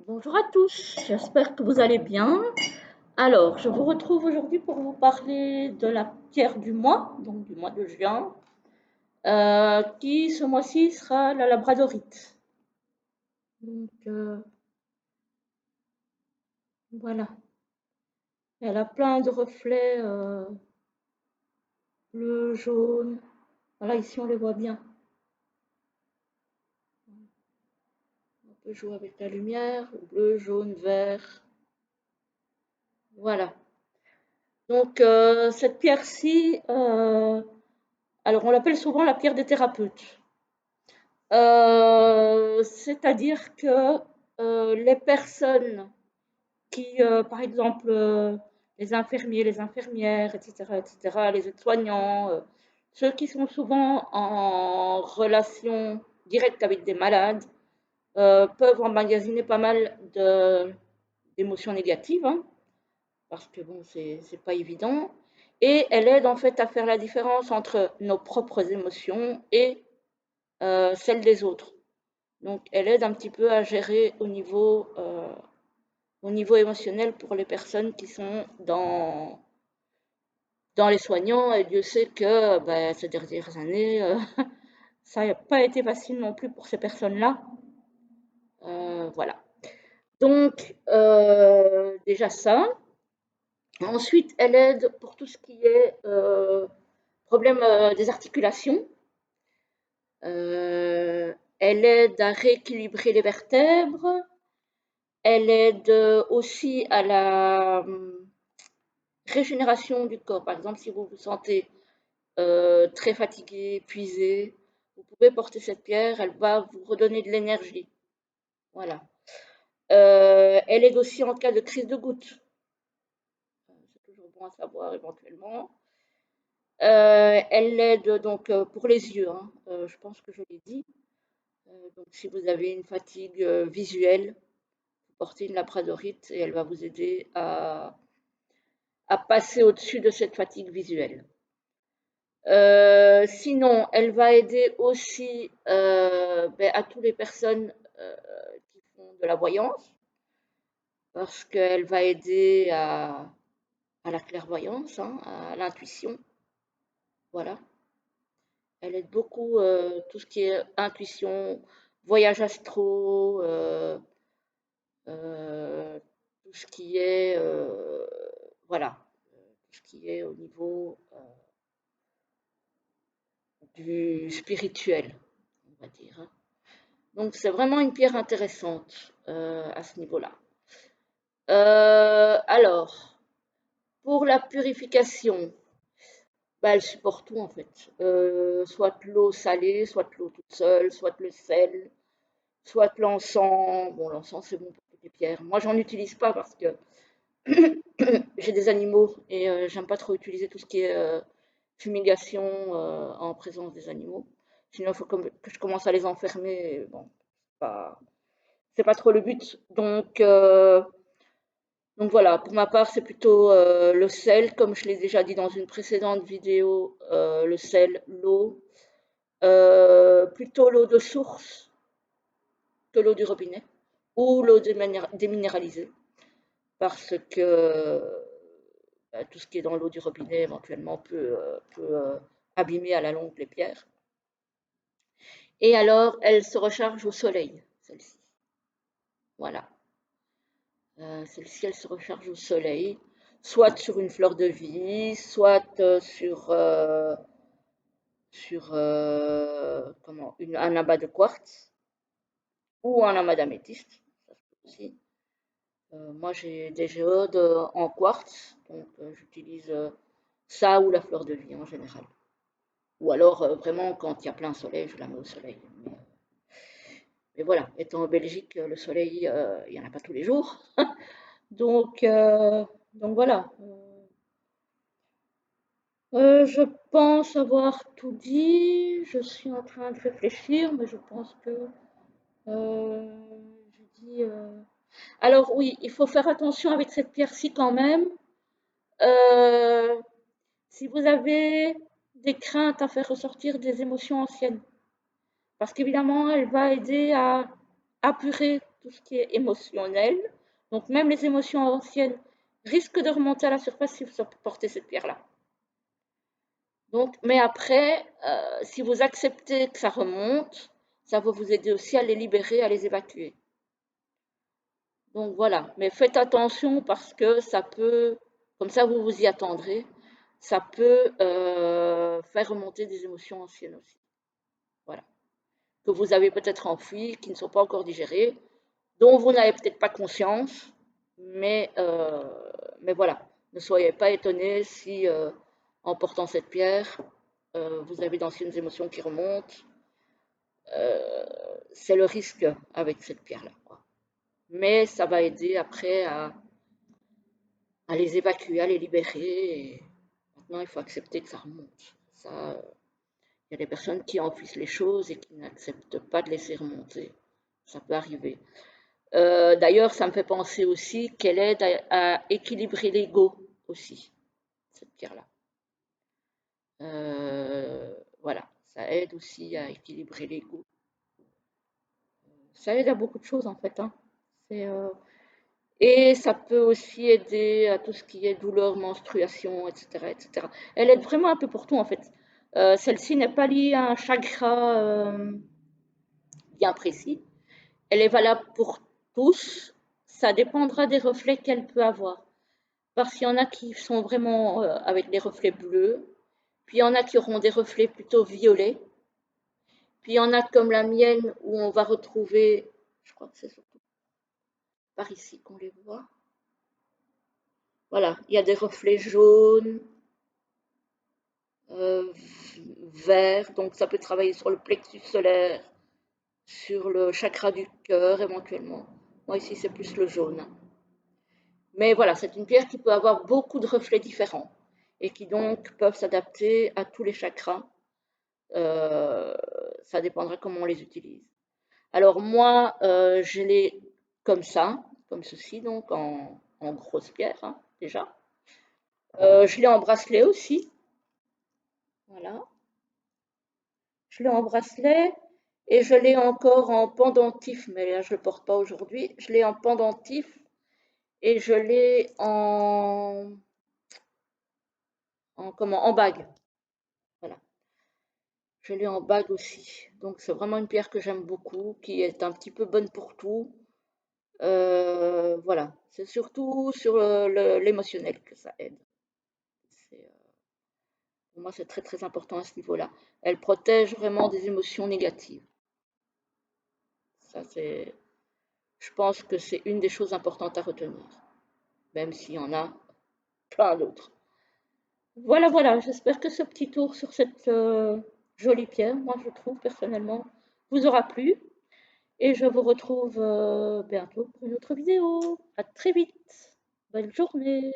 Bonjour à tous, j'espère que vous allez bien. Alors, je vous retrouve aujourd'hui pour vous parler de la pierre du mois, donc du mois de juin, qui ce mois-ci sera la labradorite. Donc, voilà, elle a plein de reflets bleu, jaune. Voilà, ici on les voit bien. On peut jouer avec la lumière, bleu, jaune, vert. Voilà. Donc, cette pierre-ci, alors on l'appelle souvent la pierre des thérapeutes. C'est-à-dire que les personnes qui, par exemple, les infirmiers, les infirmières, etc., les aides-soignants, ceux qui sont souvent en relation directe avec des malades, peuvent emmagasiner pas mal d'émotions négatives, hein, parce que bon, c'est pas évident. Et elle aide en fait à faire la différence entre nos propres émotions et celles des autres. Donc, elle aide un petit peu à gérer au niveau émotionnel pour les personnes qui sont dans les soignants. Et Dieu sait que ben, ces dernières années, ça n'a pas été facile non plus pour ces personnes-là. Voilà. Donc, déjà ça. Ensuite, elle aide pour tout ce qui est problème des articulations. Elle aide à rééquilibrer les vertèbres. Elle aide aussi à la régénération du corps. Par exemple, si vous vous sentez très fatigué, épuisé, vous pouvez porter cette pierre, elle va vous redonner de l'énergie. Voilà. Elle aide aussi en cas de crise de goutte. C'est toujours bon à savoir éventuellement. Elle aide donc pour les yeux, hein. Je pense que je l'ai dit. Donc, si vous avez une fatigue visuelle, vous portez une labradorite et elle va vous aider à passer au-dessus de cette fatigue visuelle. Sinon, elle va aider aussi ben, à toutes les personnes qui font de la voyance, parce qu'elle va aider à la clairvoyance, hein, à l'intuition. Voilà. Elle aide beaucoup tout ce qui est intuition, voyage astro, euh, tout ce qui est voilà, tout ce qui est au niveau du spirituel, on va dire, hein. Donc c'est vraiment une pierre intéressante à ce niveau-là. Alors, pour la purification, bah, elle supporte tout en fait. Soit l'eau salée, soit l'eau toute seule, soit le sel, soit l'encens. Bon, l'encens c'est bon pour toutes les pierres. Moi j'en utilise pas parce que j'ai des animaux et j'aime pas trop utiliser tout ce qui est fumigation en présence des animaux. Sinon il faut que je commence à les enfermer. Et bon, pas, c'est pas trop le but. Donc voilà, pour ma part, c'est plutôt le sel, comme je l'ai déjà dit dans une précédente vidéo, le sel, l'eau, plutôt l'eau de source que l'eau du robinet, ou l'eau déminéralisée, parce que tout ce qui est dans l'eau du robinet éventuellement peut abîmer à la longue les pierres. Et alors, elle se recharge au soleil, celle-ci. Voilà. Celle-ci, elle se recharge au soleil, soit sur une fleur de vie, soit sur un amas de quartz ou un amas d'améthyste. Ça se peut aussi. Moi, j'ai des géodes en quartz, donc j'utilise ça ou la fleur de vie en général. Ou alors, vraiment, quand il y a plein soleil, je la mets au soleil. Mais voilà, étant en Belgique, le soleil, il n'y en a pas tous les jours. Donc, euh, donc voilà. Je pense avoir tout dit. Je suis en train de réfléchir, mais je pense que j'ai dit. Alors oui, il faut faire attention avec cette pierre-ci quand même. Euh, Si vous avez des craintes à faire ressortir des émotions anciennes, parce qu'évidemment, elle va aider à apurer tout ce qui est émotionnel. Donc même les émotions anciennes risquent de remonter à la surface si vous portez cette pierre-là. Donc, mais après, si vous acceptez que ça remonte, ça va vous aider aussi à les libérer, à les évacuer. Donc voilà, mais faites attention parce que ça peut, comme ça vous vous y attendrez, ça peut faire remonter des émotions anciennes aussi. Voilà, que vous avez peut-être enfouies, qui ne sont pas encore digérées, dont vous n'avez peut-être pas conscience, mais voilà, ne soyez pas étonnés si en portant cette pierre, vous avez d'anciennes émotions qui remontent. Euh, c'est le risque avec cette pierre-là. Mais ça va aider après à les évacuer, à les libérer. Et maintenant, il faut accepter que ça remonte. Ça, il y a des personnes qui enfouissent les choses et qui n'acceptent pas de laisser remonter. Ça peut arriver. D'ailleurs, ça me fait penser aussi qu'elle aide à équilibrer l'ego aussi, cette pierre-là. Voilà, ça aide aussi à équilibrer l'ego. Ça aide à beaucoup de choses en fait, hein. Et ça peut aussi aider à tout ce qui est douleur, menstruation, etc., etc. Elle aide vraiment un peu pour tout en fait. Celle-ci n'est pas liée à un chakra bien précis. Elle est valable pour tous. Ça dépendra des reflets qu'elle peut avoir. Parce qu'il y en a qui sont vraiment avec des reflets bleus, puis il y en a qui auront des reflets plutôt violets, puis il y en a comme la mienne où on va retrouver, je crois que c'est surtout par ici qu'on les voit. Voilà, il y a des reflets jaunes, euh, vert, donc ça peut travailler sur le plexus solaire, sur le chakra du cœur éventuellement. Moi ici c'est plus le jaune. Mais voilà, c'est une pierre qui peut avoir beaucoup de reflets différents et qui donc peuvent s'adapter à tous les chakras. Euh, Ça dépendra comment on les utilise. Alors moi, je l'ai comme ça, comme ceci, donc en grosse pierre hein, déjà. Je l'ai en bracelet aussi, voilà. Je l'ai en bracelet et je l'ai encore en pendentif, mais là je ne le porte pas aujourd'hui. Je l'ai en pendentif et je l'ai en bague. Voilà. Je l'ai en bague aussi. Donc c'est vraiment une pierre que j'aime beaucoup, qui est un petit peu bonne pour tout. Voilà. C'est surtout sur l'émotionnel que ça aide. Pour moi, c'est très très important à ce niveau-là. Elle protège vraiment des émotions négatives. Ça, c'est, je pense que c'est une des choses importantes à retenir, même s'il y en a plein d'autres. Voilà, voilà, j'espère que ce petit tour sur cette jolie pierre, moi je trouve personnellement, vous aura plu. Et je vous retrouve bientôt pour une autre vidéo. À très vite. Bonne journée.